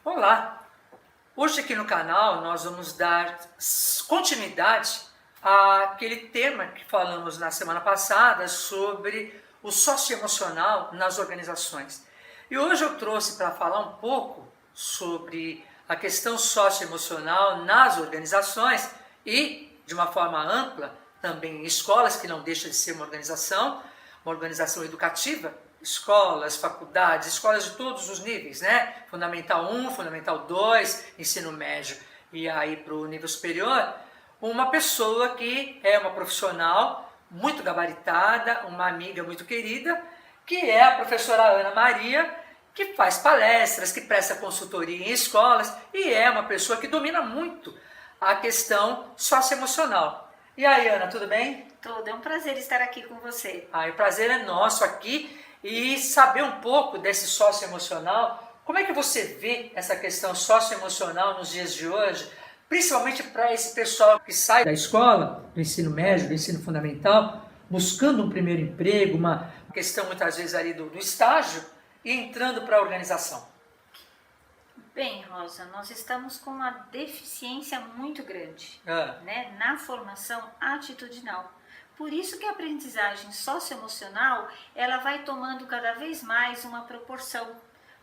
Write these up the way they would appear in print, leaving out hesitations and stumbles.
Olá! Hoje aqui no canal nós vamos dar continuidade àquele tema que falamos na semana passada sobre o socioemocional nas organizações. E hoje eu trouxe para falar um pouco sobre a questão socioemocional nas organizações e, de uma forma ampla, também em escolas, que não deixa de ser uma organização educativa, escolas, faculdades, escolas de todos os níveis, né? Fundamental 1, Fundamental 2, ensino médio e aí para o nível superior, uma pessoa que é uma profissional muito gabaritada, uma amiga muito querida, que é a professora Ana Maria, que faz palestras, que presta consultoria em escolas e é uma pessoa que domina muito a questão socioemocional. E aí, Ana, tudo bem? Tudo, é um prazer estar aqui com você. O prazer é nosso aqui e saber um pouco desse socioemocional. Como é que você vê essa questão socioemocional nos dias de hoje, principalmente para esse pessoal que sai da escola, do ensino médio, do ensino fundamental, buscando um primeiro emprego, uma questão muitas vezes ali do estágio e entrando para a organização? Bem, Rosa, nós estamos com uma deficiência muito grande né, na formação atitudinal. Por isso que a aprendizagem socioemocional ela vai tomando cada vez mais uma proporção,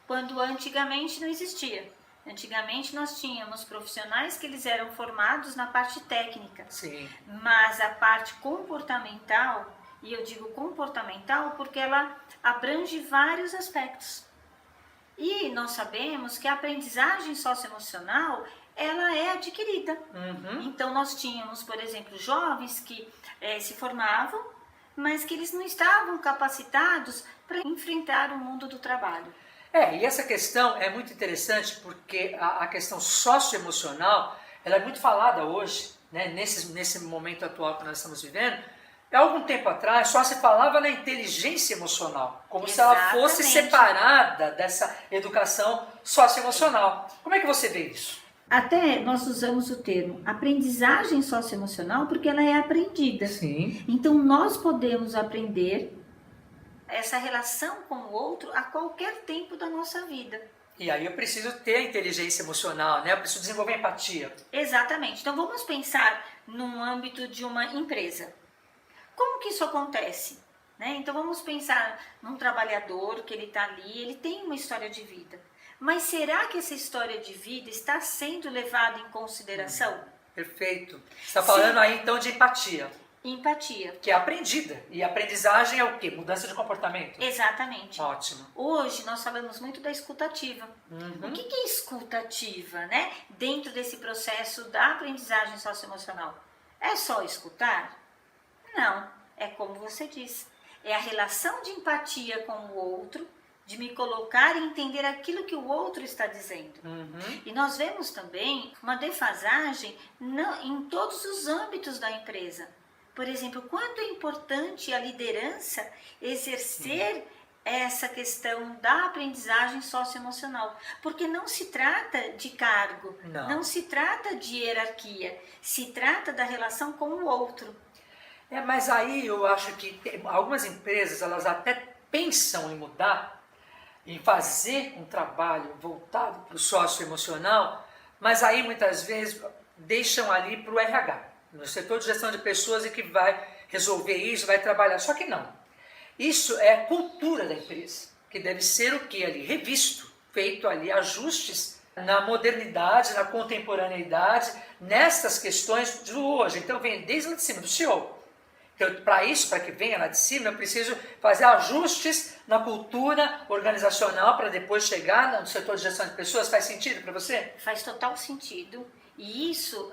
quando antigamente não existia. Antigamente nós tínhamos profissionais que eles eram formados na parte técnica, Sim. Mas a parte comportamental, e eu digo comportamental porque ela abrange vários aspectos. E nós sabemos que a aprendizagem socioemocional ela é adquirida. Então nós tínhamos, por exemplo, jovens que se formavam, mas que eles não estavam capacitados para enfrentar o mundo do trabalho. E essa questão é muito interessante porque a questão socioemocional ela é muito falada hoje, né, nesse momento atual que nós estamos vivendo. Há algum tempo atrás só se falava na inteligência emocional, como se ela fosse separada dessa educação socioemocional. Como é que você vê isso? Até nós usamos o termo aprendizagem socioemocional porque ela é aprendida. Sim. Então nós podemos aprender essa relação com o outro a qualquer tempo da nossa vida. E aí eu preciso ter a inteligência emocional, né? Eu preciso desenvolver empatia. Exatamente. Então vamos pensar no âmbito de uma empresa. Como que isso acontece? Né? Então vamos pensar num trabalhador que ele está ali, ele tem uma história de vida. Mas será que essa história de vida está sendo levada em consideração? Perfeito. Você está falando aí então de empatia. Empatia. Que é aprendida. E aprendizagem é o quê? Mudança de comportamento. Exatamente. Ótimo. Hoje nós falamos muito da escutativa. O que é escutativa, né? Dentro desse processo da aprendizagem socioemocional? É só escutar? Não, é como você disse, é a relação de empatia com o outro, de me colocar e entender aquilo que o outro está dizendo. E nós vemos também uma defasagem em todos os âmbitos da empresa. Por exemplo, quanto é importante a liderança exercer essa questão da aprendizagem socioemocional, porque não se trata de cargo, não se trata de hierarquia, se trata da relação com o outro. Mas aí eu acho que algumas empresas, elas até pensam em mudar, em fazer um trabalho voltado para o socioemocional, mas aí muitas vezes deixam ali para o RH, no setor de gestão de pessoas, e que vai resolver isso, vai trabalhar. Só que não. Isso é a cultura da empresa, que deve ser o que ali? Revisto, feito ali ajustes na modernidade, na contemporaneidade, nessas questões do hoje. Então vem desde lá de cima, do CEO. Então, para isso, para que venha lá de cima, eu preciso fazer ajustes na cultura organizacional para depois chegar no setor de gestão de pessoas. Faz sentido para você? Faz total sentido. E isso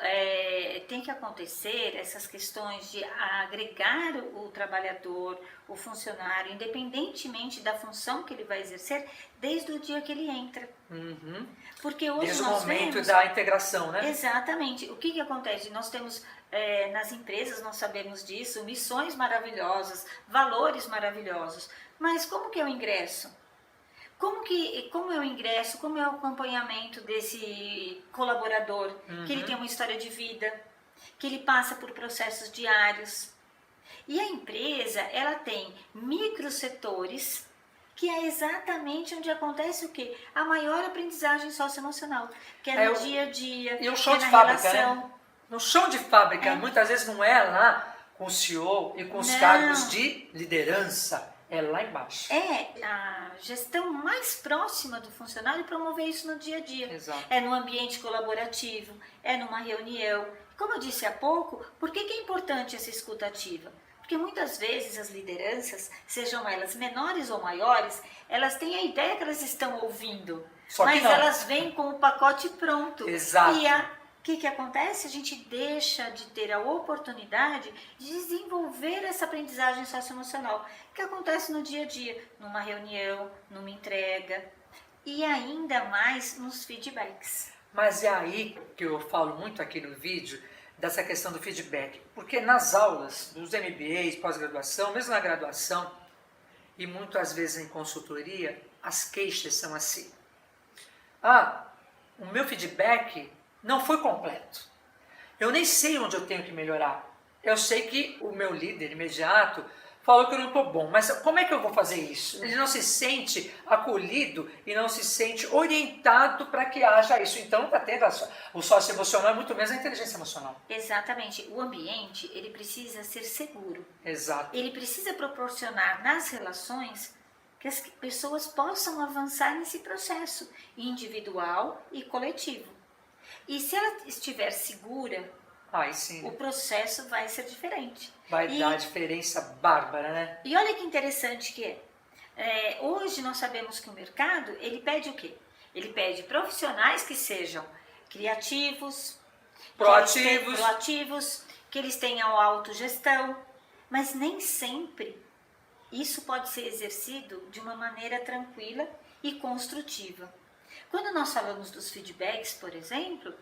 tem que acontecer, essas questões de agregar o trabalhador, o funcionário, independentemente da função que ele vai exercer, desde o dia que ele entra. Porque hoje desde nós o momento vemos, da integração, né? Exatamente. O que acontece? Nós temos nas empresas, nós sabemos disso, missões maravilhosas, valores maravilhosos. Mas como que é o ingresso? Como é o ingresso, como é o acompanhamento desse colaborador, que ele tem uma história de vida, que ele passa por processos diários. E a empresa, ela tem microsetores, que é exatamente onde acontece o quê? A maior aprendizagem socioemocional, que é no dia a dia, E o que chão é de na fábrica, relação. né? No chão de fábrica, muitas vezes não é lá com o CEO e com os cargos de liderança, é lá embaixo. É a gestão mais próxima do funcionário promover isso no dia a dia. Exato. É no ambiente colaborativo, é numa reunião. Como eu disse há pouco, por que é importante essa escuta ativa? Porque muitas vezes as lideranças, sejam elas menores ou maiores, elas têm a ideia que elas estão ouvindo, Só que mas não. elas vêm com o pacote pronto. Exato. E o que acontece? A gente deixa de ter a oportunidade de desenvolver essa aprendizagem socioemocional, que acontece no dia a dia, numa reunião, numa entrega e ainda mais nos feedbacks. Mas é aí que eu falo muito aqui no vídeo dessa questão do feedback, porque nas aulas dos MBAs, pós-graduação, mesmo na graduação e muitas vezes em consultoria, as queixas são assim: o meu feedback não foi completo. Eu nem sei onde eu tenho que melhorar. Eu sei que o meu líder imediato falou que eu não estou bom, mas como é que eu vou fazer isso? Ele não se sente acolhido e não se sente orientado para que haja isso. Então está tendo o socioemocional, muito menos a inteligência emocional. Exatamente. O ambiente, ele precisa ser seguro. Exato. Ele precisa proporcionar nas relações que as pessoas possam avançar nesse processo individual e coletivo. E se ela estiver segura, Aí sim, o processo vai ser diferente. vai dar uma diferença bárbara, né? E olha que interessante que hoje nós sabemos que o mercado, ele pede o quê? Ele pede profissionais que sejam criativos, proativos, que eles tenham autogestão, mas nem sempre isso pode ser exercido de uma maneira tranquila e construtiva. Quando nós falamos dos feedbacks, por exemplo,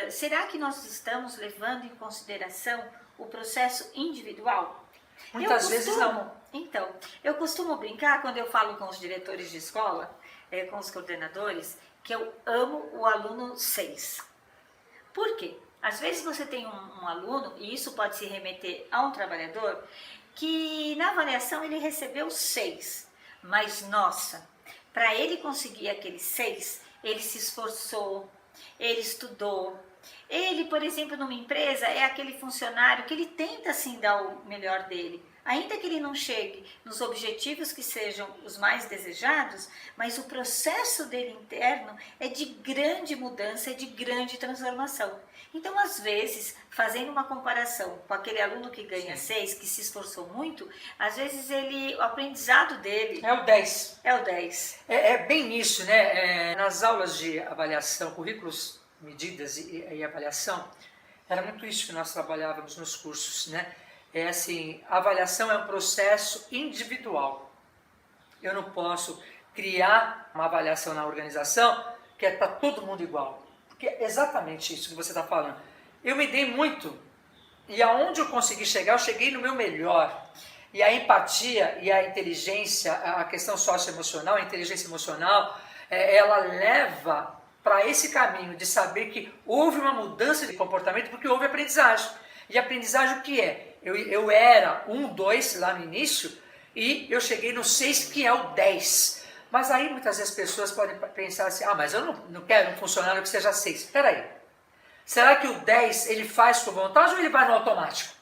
será que nós estamos levando em consideração o processo individual? Muitas vezes não. Então, eu costumo brincar quando eu falo com os diretores de escola, com os coordenadores, que eu amo o aluno 6. Por quê? Às vezes você tem um aluno, e isso pode se remeter a um trabalhador, que na avaliação ele recebeu 6, mas nossa, para ele conseguir aquele 6, ele se esforçou, ele estudou. Ele, por exemplo, numa empresa, é aquele funcionário que ele tenta sim dar o melhor dele. Ainda que ele não chegue nos objetivos que sejam os mais desejados, mas o processo dele interno é de grande mudança, é de grande transformação. Então, às vezes, fazendo uma comparação com aquele aluno que ganha 6, que se esforçou muito, às vezes o aprendizado dele é o 10. É o 10. É bem isso, né? Nas aulas de avaliação, currículos, medidas e avaliação, era muito isso que nós trabalhávamos nos cursos, né? É assim, a avaliação é um processo individual. Eu não posso criar uma avaliação na organização que é para todo mundo igual. Porque é exatamente isso que você está falando. Eu me dei muito e aonde eu consegui chegar, eu cheguei no meu melhor. E a empatia e a inteligência, a questão socioemocional, a inteligência emocional, ela leva para esse caminho de saber que houve uma mudança de comportamento porque houve aprendizagem. E aprendizagem o que é? Eu era 1, 2 lá no início e eu cheguei no 6, que é o 10. Mas aí muitas vezes as pessoas podem pensar assim, mas eu não quero um funcionário que seja 6. Espera aí, será que o 10 ele faz com vontade ou ele vai no automático?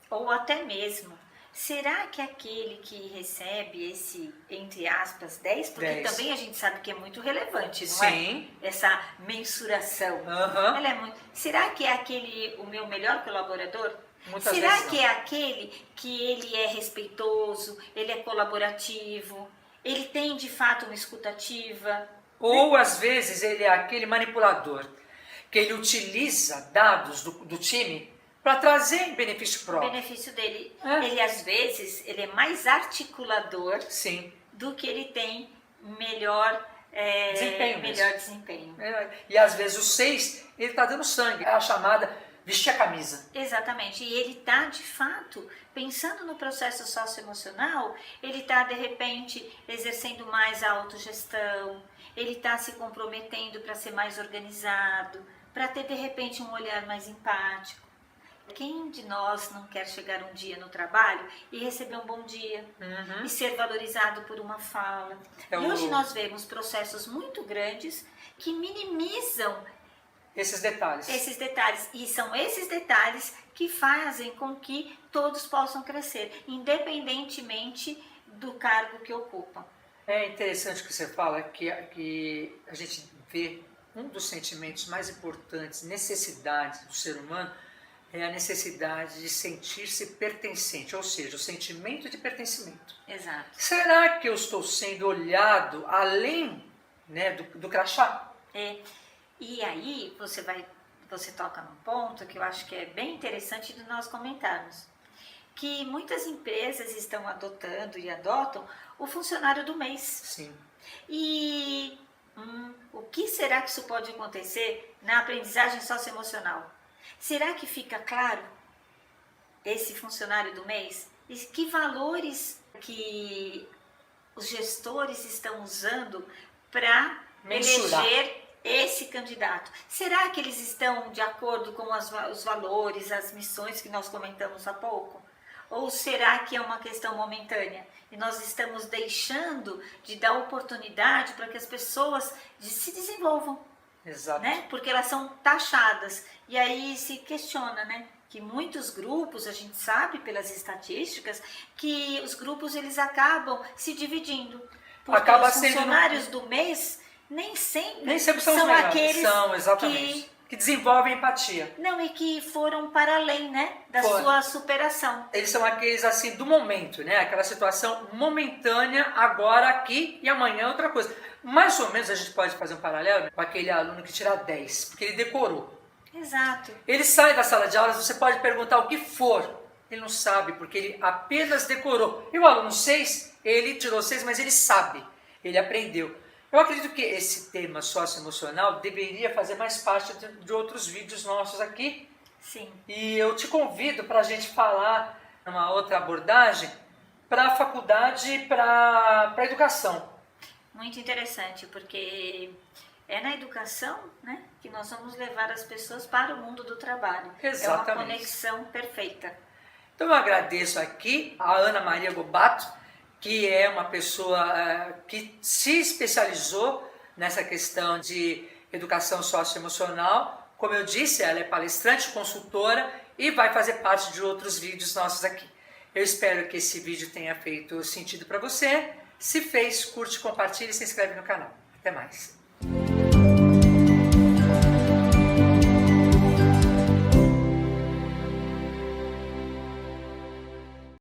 Ou até mesmo, será que aquele que recebe esse, entre aspas, 10, porque 10. também a gente sabe que é muito relevante, não Sim. é? Essa mensuração. Uhum. Ela é muito... Será que é aquele, o meu melhor colaborador? Muitas Será vezes que não. é aquele que ele é respeitoso, ele é colaborativo, ele tem de fato uma escutativa? Ou às vezes ele é aquele manipulador, que ele utiliza dados do time para trazer benefício O próprio. benefício dele, É. ele às vezes, ele é mais articulador Sim. do que ele tem melhor desempenho. E às vezes o 6, ele está dando sangue, é a chamada vestir a camisa. Exatamente, e ele está de fato pensando no processo socioemocional, ele está de repente exercendo mais a autogestão, ele está se comprometendo para ser mais organizado, para ter de repente um olhar mais empático. Quem de nós não quer chegar um dia no trabalho e receber um bom dia e ser valorizado por uma fala? E hoje nós vemos processos muito grandes que minimizam esses detalhes. E são esses detalhes que fazem com que todos possam crescer, independentemente do cargo que ocupam. É interessante que você fala que a gente vê um dos sentimentos mais importantes, necessidades do ser humano, é a necessidade de sentir-se pertencente, ou seja, o sentimento de pertencimento. Exato. Será que eu estou sendo olhado além, né, do crachá? E aí você toca num ponto que eu acho que é bem interessante de nós comentarmos, que muitas empresas estão adotando e adotam o funcionário do mês. Sim. E o que será que isso pode acontecer na aprendizagem socioemocional? Será que fica claro esse funcionário do mês? E que valores que os gestores estão usando para eleger esse candidato? Será que eles estão de acordo com os valores, as missões que nós comentamos há pouco? Ou será que é uma questão momentânea? E nós estamos deixando de dar oportunidade para que as pessoas se desenvolvam. Exato. Né? Porque elas são taxadas. E aí se questiona, né? Que muitos grupos, a gente sabe pelas estatísticas, que os grupos eles acabam se dividindo. Porque os funcionários do mês nem sempre são aqueles que desenvolvem empatia. Não, e que foram para além, né, da sua superação. Eles são aqueles assim do momento, né? Aquela situação momentânea, agora aqui e amanhã outra coisa. Mais ou menos a gente pode fazer um paralelo com aquele aluno que tira 10, porque ele decorou. Exato. Ele sai da sala de aulas, você pode perguntar o que for. Ele não sabe, porque ele apenas decorou. E o aluno 6, ele tirou 6, mas ele sabe, ele aprendeu. Eu acredito que esse tema socioemocional deveria fazer mais parte de outros vídeos nossos aqui. Sim. E eu te convido para a gente falar numa outra abordagem para a faculdade e para a educação. Muito interessante, porque é na educação, né, que nós vamos levar as pessoas para o mundo do trabalho. Exatamente. É uma conexão perfeita. Então eu agradeço aqui a Ana Maria Gobato, que é uma pessoa que se especializou nessa questão de educação socioemocional. Como eu disse, ela é palestrante, consultora e vai fazer parte de outros vídeos nossos aqui. Eu espero que esse vídeo tenha feito sentido para você. Se fez, curte, compartilhe e se inscreve no canal. Até mais.